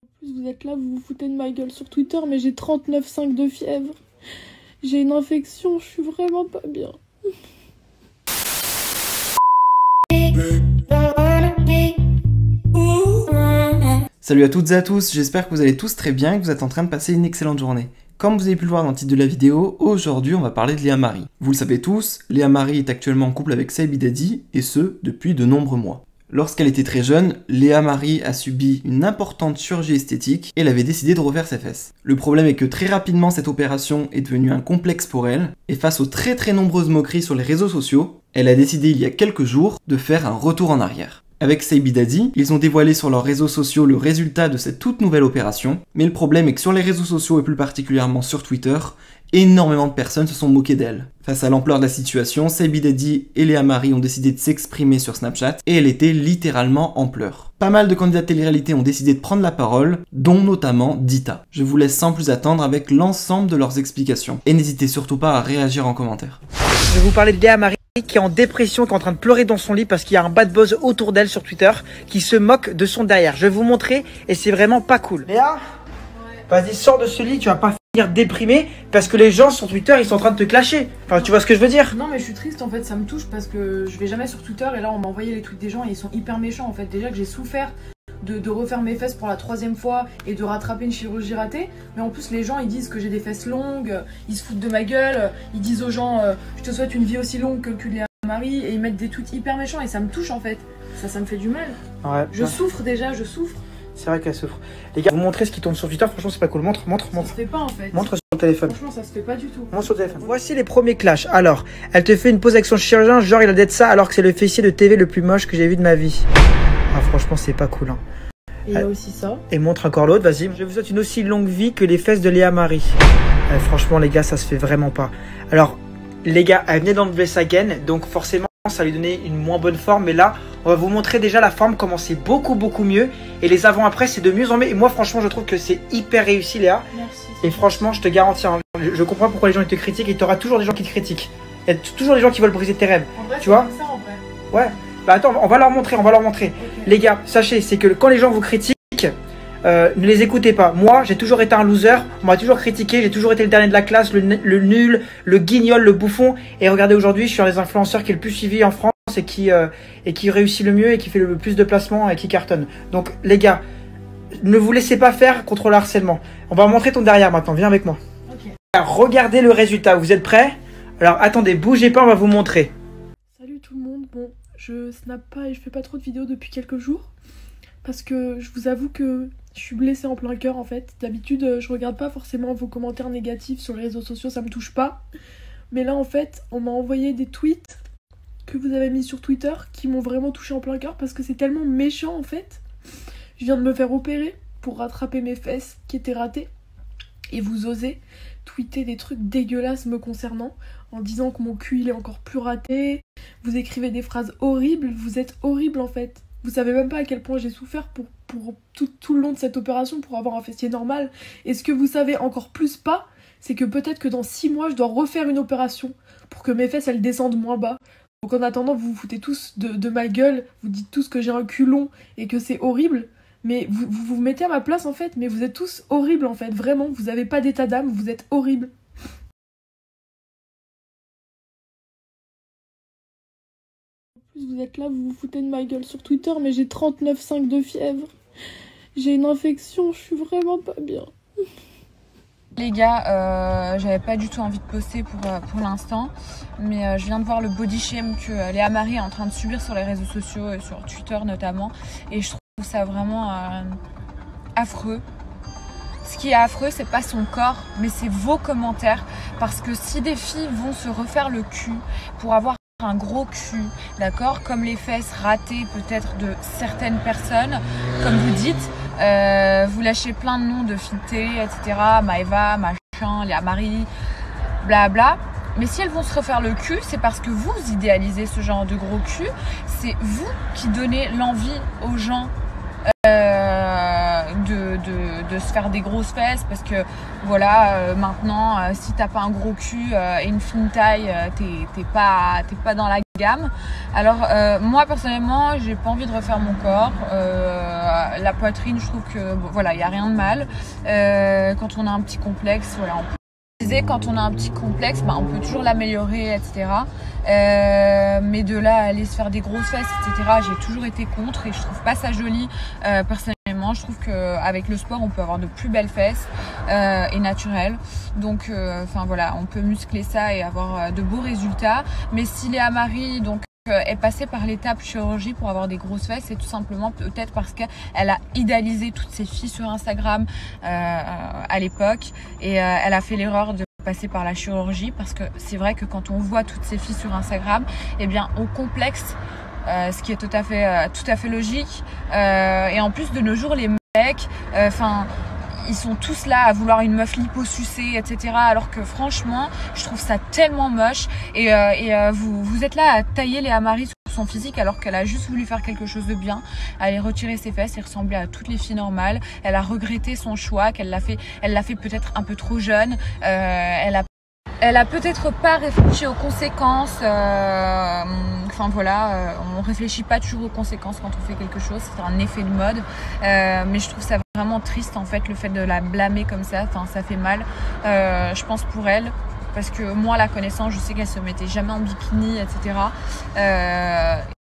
En plus, vous êtes là, vous vous foutez de ma gueule sur Twitter, mais j'ai 39,5 de fièvre. J'ai une infection, je suis vraiment pas bien. Salut à toutes et à tous, j'espère que vous allez tous très bien et que vous êtes en train de passer une excellente journée. Comme vous avez pu le voir dans le titre de la vidéo, aujourd'hui on va parler de Léa Marie. Vous le savez tous, Léa Marie est actuellement en couple avec Saïb Daddy, et ce, depuis de nombreux mois. Lorsqu'elle était très jeune, Léa Marie a subi une importante chirurgie esthétique et elle avait décidé de refaire ses fesses. Le problème est que très rapidement cette opération est devenue un complexe pour elle, et face aux très nombreuses moqueries sur les réseaux sociaux, elle a décidé il y a quelques jours de faire un retour en arrière. Avec Saïb Daddy, ils ont dévoilé sur leurs réseaux sociaux le résultat de cette toute nouvelle opération, mais le problème est que sur les réseaux sociaux et plus particulièrement sur Twitter, énormément de personnes se sont moquées d'elle. Face à l'ampleur de la situation, Saïb Daddy et Léa Marie ont décidé de s'exprimer sur Snapchat et elle était littéralement en pleurs. Pas mal de candidats de télé-réalité ont décidé de prendre la parole, dont notamment Dita. Je vous laisse sans plus attendre avec l'ensemble de leurs explications. Et n'hésitez surtout pas à réagir en commentaire. Je vais vous parler de Léa Marie qui est en dépression, qui est en train de pleurer dans son lit parce qu'il y a un bad buzz autour d'elle sur Twitter qui se moque de son derrière. Je vais vous montrer et c'est vraiment pas cool. Léa, vas-y, sors de ce lit, tu vas pas finir déprimé parce que les gens sur Twitter ils sont en train de te clasher. Enfin, tu vois ce que je veux dire? Non, mais je suis triste en fait, ça me touche parce que je vais jamais sur Twitter et là on m'a envoyé les tweets des gens et ils sont hyper méchants en fait. Déjà que j'ai souffert de refaire mes fesses pour la 3e fois et de rattraper une chirurgie ratée, mais en plus les gens ils disent que j'ai des fesses longues, ils se foutent de ma gueule, ils disent aux gens je te souhaite une vie aussi longue que le cul de Léa Marie et ils mettent des tweets hyper méchants et ça me touche en fait, ça me fait du mal. Ouais, je souffre déjà, je souffre. C'est vrai qu'elle souffre. Les gars, vous montrez ce qui tourne sur Twitter, franchement c'est pas cool. Montre. Ça se fait pas en fait. Montre sur le téléphone. Franchement ça se fait pas du tout. Montre sur le téléphone. Voici les premiers clashs. Alors, elle te fait une pause avec son chirurgien, genre il a d'être ça alors que c'est le fessier de TV le plus moche que j'ai vu de ma vie. Ah franchement c'est pas cool hein. Et il y a aussi ça. Et montre encore l'autre, vas-y. Je vous souhaite une aussi longue vie que les fesses de Léa Marie. Franchement les gars, ça se fait vraiment pas. Alors, les gars, elle venait d'enlever sa gaine, donc forcément ça lui donnait une moins bonne forme. Mais là, on va vous montrer déjà la forme, comment c'est beaucoup mieux. Et les avant-après, c'est de mieux en mieux. Et moi franchement, je trouve que c'est hyper réussi Léa. Merci. Et franchement, je te garantis, hein, je comprends pourquoi les gens ils te critiquent. Et tu auras toujours des gens qui te critiquent. Il y a toujours des gens qui veulent briser tes rêves. En vrai, tu vois comme ça, en vrai. Ouais. Bah attends, on va leur montrer. Okay. Les gars, sachez, c'est que quand les gens vous critiquent, ne les écoutez pas. Moi, j'ai toujours été un loser. On m'a toujours critiqué. J'ai toujours été le dernier de la classe, le nul, le guignol, le bouffon. Et regardez, aujourd'hui, je suis un des influenceurs qui est le plus suivi en France et qui réussit le mieux et qui fait le plus de placements et qui cartonne. Donc, les gars, ne vous laissez pas faire contre le harcèlement. On va montrer ton derrière maintenant. Viens avec moi. Okay. Regardez le résultat. Vous êtes prêts? Alors, attendez, bougez pas, on va vous montrer. Salut tout le monde. Bon, je snap pas et je fais pas trop de vidéos depuis quelques jours. Parce que je vous avoue que je suis blessée en plein cœur en fait. D'habitude, je regarde pas forcément vos commentaires négatifs sur les réseaux sociaux, ça me touche pas. Mais là en fait, on m'a envoyé des tweets que vous avez mis sur Twitter qui m'ont vraiment touché en plein cœur parce que c'est tellement méchant en fait. Je viens de me faire opérer pour rattraper mes fesses qui étaient ratées. Et vous osez tweeter des trucs dégueulasses me concernant en disant que mon cul il est encore plus raté. Vous écrivez des phrases horribles, vous êtes horrible en fait. Vous savez même pas à quel point j'ai souffert pour tout le long de cette opération pour avoir un fessier normal. Et ce que vous savez encore plus pas, c'est que peut-être que dans 6 mois, je dois refaire une opération pour que mes fesses, elles descendent moins bas. Donc en attendant, vous vous foutez tous de ma gueule, vous dites tous que j'ai un cul long et que c'est horrible. Mais vous mettez à ma place en fait, mais vous êtes tous horribles en fait. Vraiment, vous avez pas d'état d'âme, vous êtes horribles. Vous êtes là, vous vous foutez de ma gueule sur Twitter, mais j'ai 39,5 de fièvre. J'ai une infection, je suis vraiment pas bien. Les gars, j'avais pas du tout envie de poster pour l'instant, mais je viens de voir le body shame que Léa Marie est en train de subir sur les réseaux sociaux et sur Twitter notamment, et je trouve ça vraiment affreux. Ce qui est affreux, c'est pas son corps, mais c'est vos commentaires, parce que si des filles vont se refaire le cul pour avoir un gros cul, d'accord, comme les fesses ratées peut-être de certaines personnes, comme vous dites, vous lâchez plein de noms de filles, etc., Maëva, machin, Léa Marie, blabla. Mais si elles vont se refaire le cul, c'est parce que vous idéalisez ce genre de gros cul, c'est vous qui donnez l'envie aux gens de se faire des grosses fesses, parce que voilà, maintenant si t'as pas un gros cul et une fine taille, t'es pas dans la gamme. Alors moi personnellement, j'ai pas envie de refaire mon corps, la poitrine, je trouve que bon, voilà, il n'y a rien de mal. Quand on a un petit complexe, voilà, quand on a un petit complexe, on peut toujours l'améliorer, etc. Mais de là à aller se faire des grosses fesses, etc., j'ai toujours été contre et je trouve pas ça joli. Personnellement, je trouve qu'avec le sport, on peut avoir de plus belles fesses et naturelles. Donc, voilà, on peut muscler ça et avoir de beaux résultats. Mais si Léa Marie, donc, est passée par l'étape chirurgie pour avoir des grosses fesses, c'est tout simplement peut-être parce qu'elle a idéalisé toutes ces filles sur Instagram à l'époque et elle a fait l'erreur de passer par la chirurgie, parce que c'est vrai que quand on voit toutes ces filles sur Instagram, eh bien on complexe, ce qui est tout à fait logique, et en plus de nos jours les mecs, ils sont tous là à vouloir une meuf liposucée, etc. Alors que franchement, je trouve ça tellement moche. Et vous êtes là à tailler Léa Marie sur son physique alors qu'elle a juste voulu faire quelque chose de bien. Aller retirer ses fesses et ressembler à toutes les filles normales. Elle a regretté son choix, elle l'a fait peut-être un peu trop jeune. Elle a peut-être pas réfléchi aux conséquences. On réfléchit pas toujours aux conséquences quand on fait quelque chose. C'est un effet de mode. Mais je trouve ça vraiment triste en fait, le fait de la blâmer comme ça. Ça fait mal. Je pense pour elle. Parce que moi, la connaissance, je sais qu'elle se mettait jamais en bikini, etc.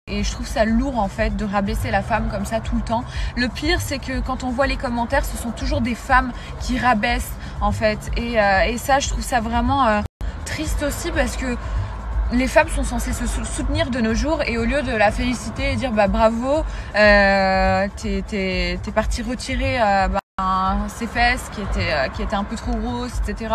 Et je trouve ça lourd en fait de rabaisser la femme comme ça tout le temps. Le pire, c'est que quand on voit les commentaires, ce sont toujours des femmes qui rabaissent en fait. Et ça, je trouve ça vraiment triste aussi, parce que les femmes sont censées se soutenir de nos jours, et au lieu de la féliciter et dire bravo, t'es partie retirer ses fesses qui étaient un peu trop grosses, etc.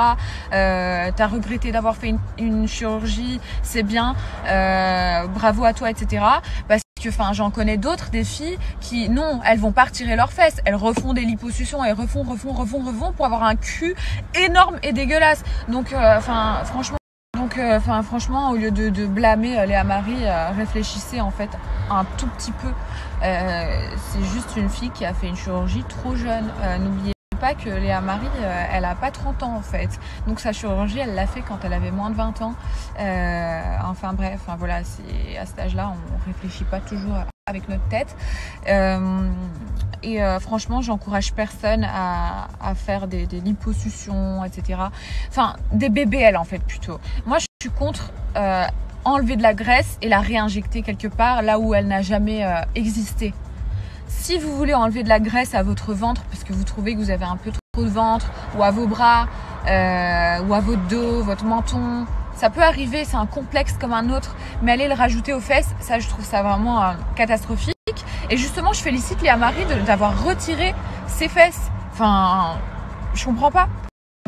T'as regretté d'avoir fait une chirurgie, c'est bien, bravo à toi, etc. Parce que j'en connais d'autres, des filles qui, non, elles vont pas retirer leurs fesses, elles refont des liposuctions, elles refont pour avoir un cul énorme et dégueulasse. Donc franchement, au lieu de blâmer Léa Marie, réfléchissez en fait un tout petit peu. C'est juste une fille qui a fait une chirurgie trop jeune. N'oubliez pas que Léa Marie, elle a pas 30 ans en fait. Donc sa chirurgie, elle l'a fait quand elle avait moins de 20 ans. Voilà, c'est à cet âge-là, on réfléchit pas toujours avec notre tête. Franchement, j'encourage personne à faire des liposuctions, etc. Des BBL en fait plutôt. Moi, je suis contre enlever de la graisse et la réinjecter quelque part là où elle n'a jamais existé. Si vous voulez enlever de la graisse à votre ventre parce que vous trouvez que vous avez un peu trop de ventre, ou à vos bras, ou à votre dos, votre menton, ça peut arriver, c'est un complexe comme un autre, mais aller le rajouter aux fesses, ça je trouve ça vraiment catastrophique. Et justement, je félicite Léa Marie d'avoir retiré ses fesses. Je comprends pas.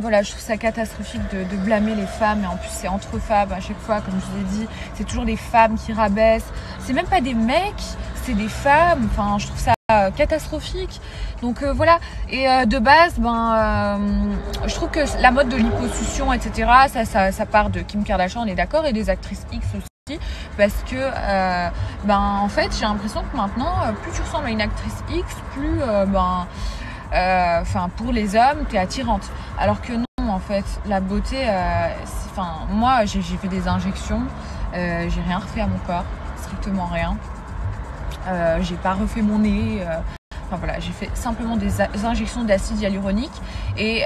Voilà, je trouve ça catastrophique de blâmer les femmes, et en plus c'est entre femmes à chaque fois, comme je vous ai dit, c'est toujours des femmes qui rabaissent. C'est même pas des mecs, c'est des femmes. Je trouve ça catastrophique. Donc voilà. Et de base, je trouve que la mode de liposuction, etc., ça part de Kim Kardashian, on est d'accord, et des actrices X aussi. Parce que en fait, j'ai l'impression que maintenant, plus tu ressembles à une actrice X, plus pour les hommes, t'es attirante. Alors que non, en fait, la beauté, moi, j'ai fait des injections, j'ai rien refait à mon corps, strictement rien. J'ai pas refait mon nez. J'ai fait simplement des injections d'acide hyaluronique, et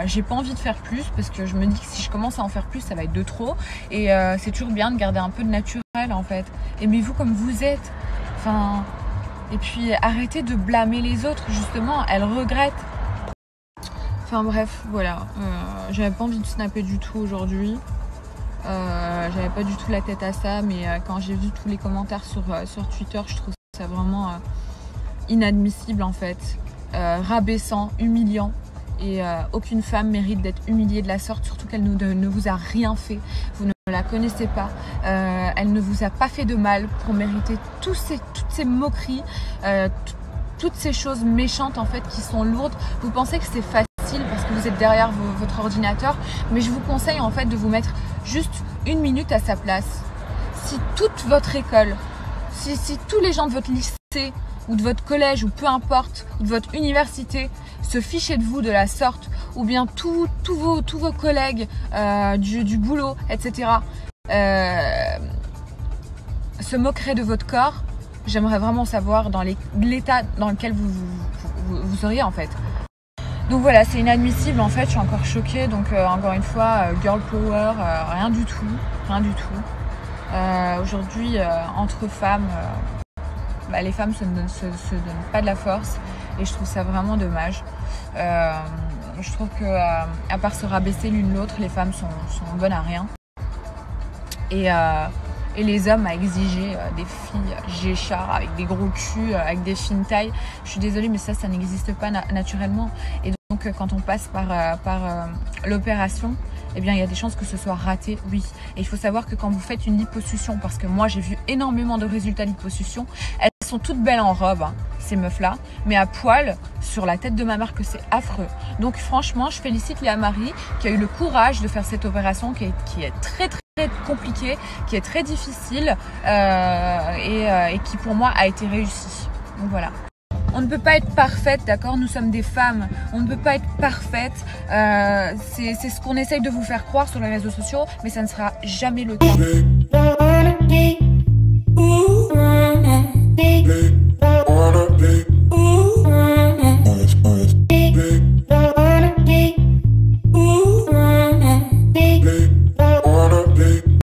j'ai pas envie de faire plus, parce que je me dis que si je commence à en faire plus, ça va être de trop. Et c'est toujours bien de garder un peu de naturel en fait. Aimez-vous comme vous êtes. Et puis arrêtez de blâmer les autres, justement, elles regrettent. Voilà. J'avais pas envie de snapper du tout aujourd'hui. J'avais pas du tout la tête à ça, mais quand j'ai vu tous les commentaires sur Twitter, je trouve ça vraiment inadmissible en fait. Rabaissant, humiliant. Et aucune femme mérite d'être humiliée de la sorte, surtout qu'elle ne vous a rien fait. Vous ne la connaissez pas. Elle ne vous a pas fait de mal pour mériter toutes ces moqueries, toutes ces choses méchantes en fait qui sont lourdes. Vous pensez que c'est facile parce que vous êtes derrière votre ordinateur, mais je vous conseille en fait de vous mettre juste une minute à sa place. Si toute votre école, si tous les gens de votre lycée ou de votre collège, ou peu importe, ou de votre université, se fichaient de vous de la sorte, ou bien tous vos collègues du boulot, etc., se moqueraient de votre corps, j'aimerais vraiment savoir dans l'état dans lequel vous seriez en fait. Donc voilà, c'est inadmissible en fait, je suis encore choquée. Donc encore une fois, girl power, rien du tout, rien du tout. Aujourd'hui, entre femmes, les femmes se donnent pas de la force et je trouve ça vraiment dommage. Je trouve que à part se rabaisser l'une l'autre, les femmes sont bonnes à rien. Et les hommes à exiger des filles géchards avec des gros culs, avec des fines tailles. Je suis désolée, mais ça n'existe pas naturellement. Et donc, quand on passe par l'opération, eh bien, il y a des chances que ce soit raté, oui. Et il faut savoir que quand vous faites une liposuction, parce que moi, j'ai vu énormément de résultats liposuction, elles sont toutes belles en robe, hein, ces meufs-là, mais à poil, sur la tête de ma mère, que c'est affreux. Donc, franchement, je félicite Léa Marie qui a eu le courage de faire cette opération qui est très compliquée, qui est très difficile et qui, pour moi, a été réussie. Donc, voilà. On ne peut pas être parfaite, d'accord? Nous sommes des femmes. On ne peut pas être parfaite. C'est ce qu'on essaye de vous faire croire sur les réseaux sociaux, mais ça ne sera jamais le cas.